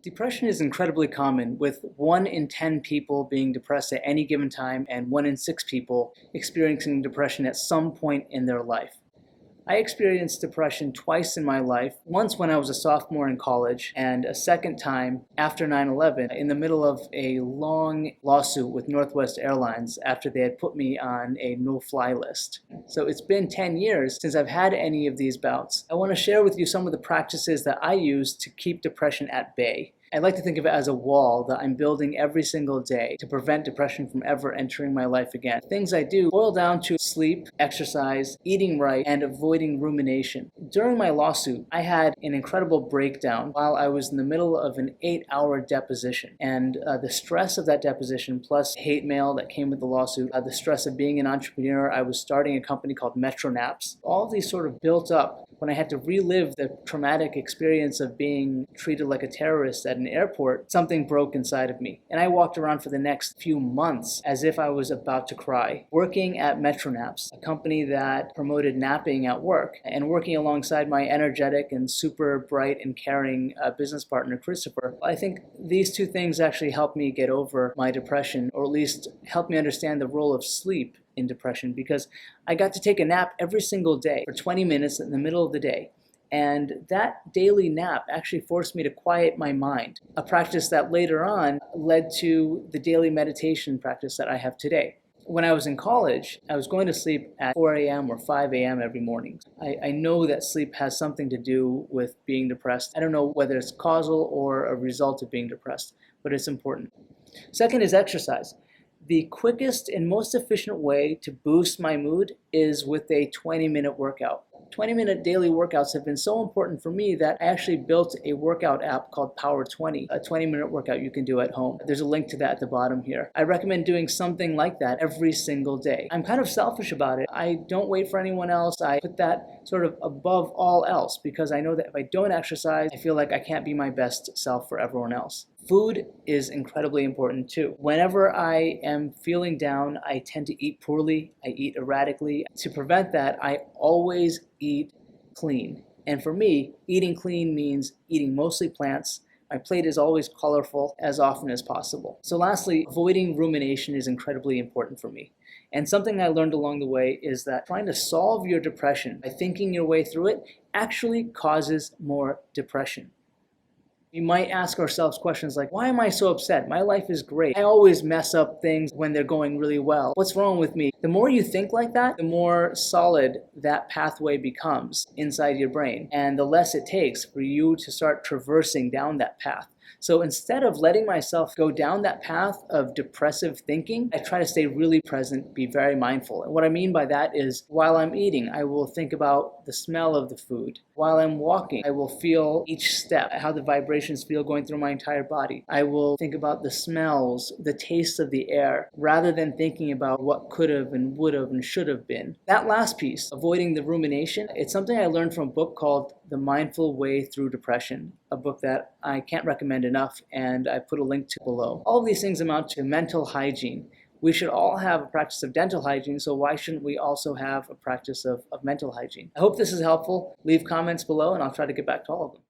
Depression is incredibly common, with 1 in 10 people being depressed at any given time and 1 in 6 people experiencing depression at some point in their life. I experienced depression twice in my life, once when I was a sophomore in college, and a second time after 9/11 in the middle of a long lawsuit with Northwest Airlines after they had put me on a no-fly list. So it's been 10 years since I've had any of these bouts. I want to share with you some of the practices that I use to keep depression at bay. I like to think of it as a wall that I'm building every single day to prevent depression from ever entering my life again. Things I do boil down to sleep, exercise, eating right, and avoiding rumination. During my lawsuit, I had an incredible breakdown while I was in the middle of an 8-hour deposition. And the stress of that deposition, plus hate mail that came with the lawsuit, the stress of being an entrepreneur, I was starting a company called Naps. All of these sort of built up when I had to relive the traumatic experience of being treated like a terrorist at an airport. Something broke inside of me, and I walked around for the next few months as if I was about to cry. Working at Naps, a company that promoted napping at work, and working alongside my energetic and super bright and caring business partner, Christopher, I think these two things actually helped me get over my depression, or at least helped me understand the role of sleep in depression, because I got to take a nap every single day for 20 minutes in the middle of the day. And that daily nap actually forced me to quiet my mind, a practice that later on led to the daily meditation practice that I have today. When I was in college, I was going to sleep at 4 a.m. or 5 a.m. every morning. I know that sleep has something to do with being depressed. I don't know whether it's causal or a result of being depressed, but it's important. Second is exercise. The quickest and most efficient way to boost my mood is with a 20-minute workout. 20-minute daily workouts have been so important for me that I actually built a workout app called Power 20, a 20-minute workout you can do at home. There's a link to that at the bottom here. I recommend doing something like that every single day. I'm kind of selfish about it. I don't wait for anyone else. I put that sort of above all else because I know that if I don't exercise, I feel like I can't be my best self for everyone else. Food is incredibly important too. Whenever I am feeling down, I tend to eat poorly, I eat erratically. To prevent that, I always eat clean. And for me, eating clean means eating mostly plants. My plate is always colorful as often as possible. So lastly, avoiding rumination is incredibly important for me. And something I learned along the way is that trying to solve your depression by thinking your way through it actually causes more depression. We might ask ourselves questions like, why am I so upset? My life is great. I always mess up things when they're going really well. What's wrong with me? The more you think like that, the more solid that pathway becomes inside your brain, and the less it takes for you to start traversing down that path. So instead of letting myself go down that path of depressive thinking, I try to stay really present, be very mindful. And what I mean by that is while I'm eating, I will think about the smell of the food. While I'm walking, I will feel each step, how the vibrations feel going through my entire body. I will think about the smells, the taste of the air, rather than thinking about what could have and would have and should have been. That last piece, avoiding the rumination, it's something I learned from a book called The Mindful Way Through Depression, a book that I can't recommend enough, and I put a link to below. All of these things amount to mental hygiene. We should all have a practice of dental hygiene, so why shouldn't we also have a practice of mental hygiene? I hope this is helpful. Leave comments below, and I'll try to get back to all of them.